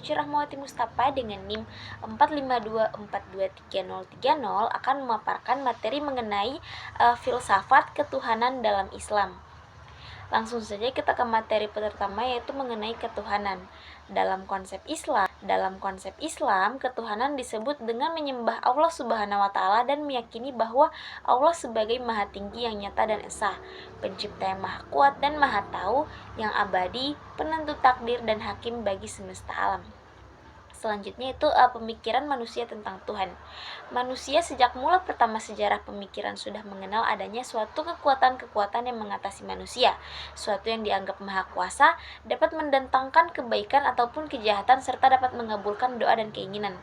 Suci Rahmawati Mustafa dengan NIM 452423030 akan memaparkan materi mengenai filsafat ketuhanan dalam Islam. Langsung saja kita ke materi pertama, yaitu mengenai ketuhanan. Dalam konsep Islam, ketuhanan disebut dengan menyembah Allah Subhanahu wa taala dan meyakini bahwa Allah sebagai Maha Tinggi yang nyata dan esa, Pencipta yang Maha Kuat dan Maha Tahu, yang abadi, penentu takdir dan hakim bagi semesta alam. Selanjutnya itu pemikiran manusia tentang Tuhan. Manusia sejak mula pertama sejarah pemikiran sudah mengenal adanya suatu kekuatan-kekuatan yang mengatasi manusia, suatu yang dianggap maha kuasa, dapat mendatangkan kebaikan ataupun kejahatan, serta dapat mengabulkan doa dan keinginan.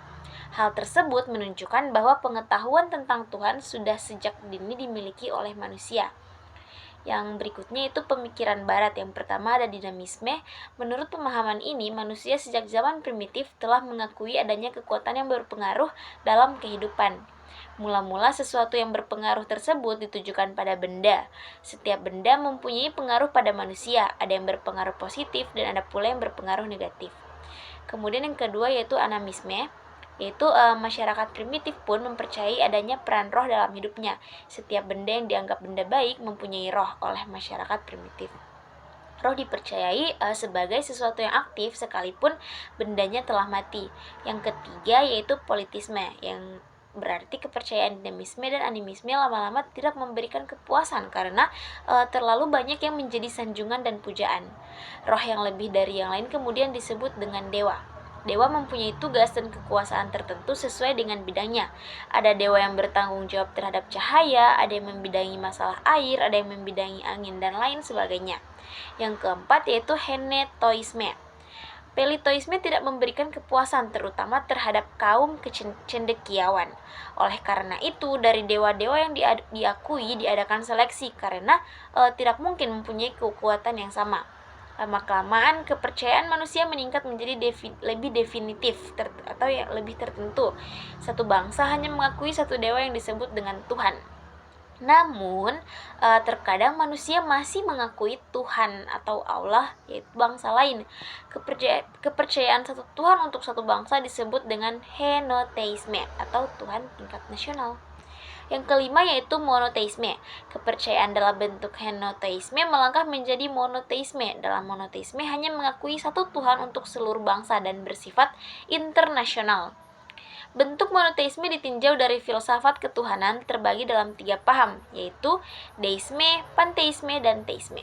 Hal tersebut menunjukkan bahwa pengetahuan tentang Tuhan sudah sejak dini dimiliki oleh manusia. Yang berikutnya itu pemikiran barat. Yang pertama ada dinamisme. Menurut pemahaman ini, manusia sejak zaman primitif telah mengakui adanya kekuatan yang berpengaruh dalam kehidupan. Mula-mula sesuatu yang berpengaruh tersebut ditujukan pada benda. Setiap benda mempunyai pengaruh pada manusia, ada yang berpengaruh positif dan ada pula yang berpengaruh negatif. Kemudian yang kedua yaitu animisme, yaitu masyarakat primitif pun mempercayai adanya peran roh dalam hidupnya. Setiap benda yang dianggap benda baik mempunyai roh oleh masyarakat primitif. Roh dipercayai sebagai sesuatu yang aktif sekalipun bendanya telah mati. Yang ketiga yaitu politisme, yang berarti kepercayaan dinamisme dan animisme lama-lama tidak memberikan kepuasan karena terlalu banyak yang menjadi sanjungan dan pujaan. Roh yang lebih dari yang lain kemudian disebut dengan dewa. Dewa mempunyai tugas dan kekuasaan tertentu sesuai dengan bidangnya. Ada dewa yang bertanggung jawab terhadap cahaya, ada yang membidangi masalah air, ada yang membidangi angin, dan lain sebagainya. Yang keempat yaitu henetoisme. Pelitoisme tidak memberikan kepuasan terutama terhadap kaum cendekiawan. Oleh karena itu, dari dewa-dewa yang diakui diadakan seleksi karena tidak mungkin mempunyai kekuatan yang sama. Lama-kelamaan kepercayaan manusia meningkat menjadi lebih definitif atau yang lebih tertentu. Satu bangsa hanya mengakui satu dewa yang disebut dengan Tuhan. Namun terkadang manusia masih mengakui Tuhan atau Allah, yaitu bangsa lain. Kepercayaan satu Tuhan untuk satu bangsa disebut dengan henoteisme atau Tuhan tingkat nasional. Yang kelima yaitu monoteisme. Kepercayaan dalam bentuk henoteisme melangkah menjadi monoteisme. Dalam monoteisme hanya mengakui satu Tuhan untuk seluruh bangsa dan bersifat internasional. Bentuk monoteisme ditinjau dari filsafat ketuhanan terbagi dalam 3 paham, yaitu deisme, panteisme, dan teisme.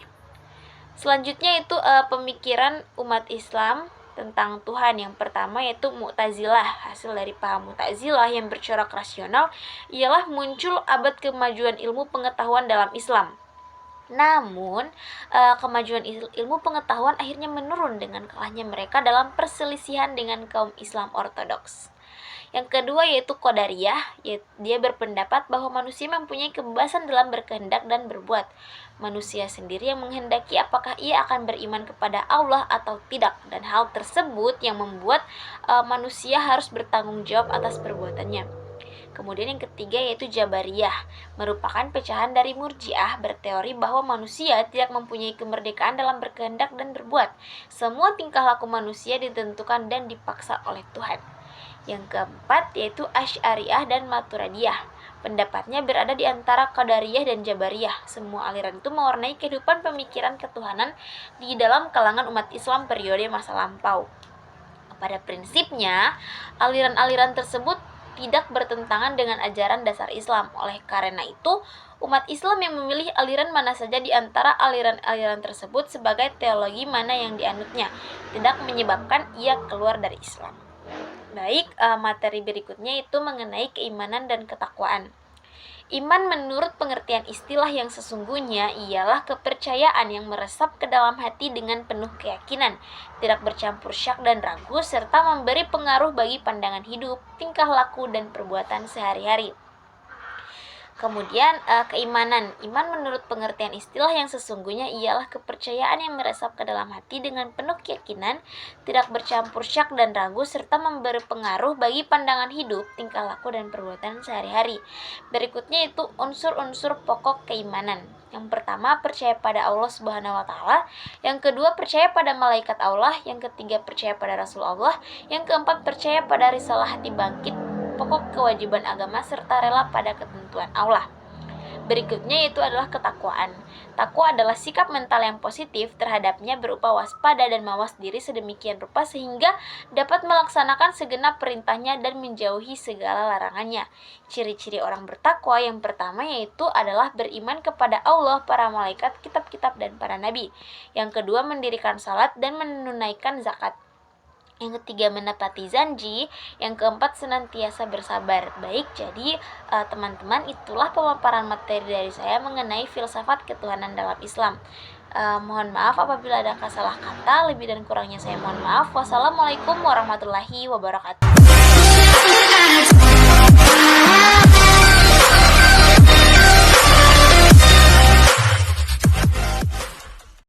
Selanjutnya itu pemikiran umat Islam tentang Tuhan. Yang pertama yaitu Mu'tazilah. Hasil dari paham Mu'tazilah yang bercorak rasional ialah muncul abad kemajuan ilmu pengetahuan dalam Islam. Namun, kemajuan ilmu pengetahuan akhirnya menurun dengan kalahnya mereka dalam perselisihan dengan kaum Islam ortodoks. Yang kedua yaitu Qadariyah. Dia berpendapat bahwa manusia mempunyai kebebasan dalam berkehendak dan berbuat. Manusia sendiri yang menghendaki apakah ia akan beriman kepada Allah atau tidak, dan hal tersebut yang membuat manusia harus bertanggung jawab atas perbuatannya. Kemudian yang ketiga yaitu Jabariyah, merupakan pecahan dari Murji'ah, berteori bahwa manusia tidak mempunyai kemerdekaan dalam berkehendak dan berbuat. Semua tingkah laku manusia ditentukan dan dipaksa oleh Tuhan. Yang keempat yaitu Asy'ariyah dan Maturidiyah. Pendapatnya berada di antara Qadariyah dan Jabariyah. Semua aliran itu mewarnai kehidupan pemikiran ketuhanan di dalam kalangan umat Islam periode masa lampau. Pada prinsipnya, aliran-aliran tersebut tidak bertentangan dengan ajaran dasar Islam. Oleh karena itu, umat Islam yang memilih aliran mana saja di antara aliran-aliran tersebut sebagai teologi mana yang dianutnya tidak menyebabkan ia keluar dari Islam. Baik, materi berikutnya itu mengenai keimanan dan ketakwaan. Iman menurut pengertian istilah yang sesungguhnya ialah kepercayaan yang meresap ke dalam hati dengan penuh keyakinan, tidak bercampur syak dan ragu, serta memberi pengaruh bagi pandangan hidup, tingkah laku, dan perbuatan sehari-hari. Kemudian keimanan. Iman menurut pengertian istilah yang sesungguhnya ialah kepercayaan yang meresap ke dalam hati dengan penuh keyakinan, tidak bercampur syak dan ragu, serta memberi pengaruh bagi pandangan hidup, tingkah laku, dan perbuatan sehari-hari. Berikutnya itu unsur-unsur pokok keimanan. Yang pertama, percaya pada Allah Subhanahu wa taala. Yang kedua, percaya pada malaikat Allah. Yang ketiga, percaya pada Rasul Allah. Yang keempat, percaya pada risalah hati bangkit, pokok kewajiban agama, serta rela pada ketentuan Allah. Berikutnya yaitu adalah ketakwaan. Takwa adalah sikap mental yang positif terhadapnya berupa waspada dan mawas diri sedemikian rupa sehingga dapat melaksanakan segenap perintahnya dan menjauhi segala larangannya. Ciri-ciri orang bertakwa yang pertama yaitu adalah beriman kepada Allah, para malaikat, kitab-kitab, dan para nabi. Yang kedua, mendirikan salat dan menunaikan zakat. Yang ketiga, menepati janji. Yang keempat, senantiasa bersabar. Baik, jadi teman-teman, itulah pemaparan materi dari saya mengenai filsafat ketuhanan dalam Islam. Mohon maaf apabila ada salah kata, lebih dan kurangnya saya mohon maaf. Wassalamualaikum warahmatullahi wabarakatuh.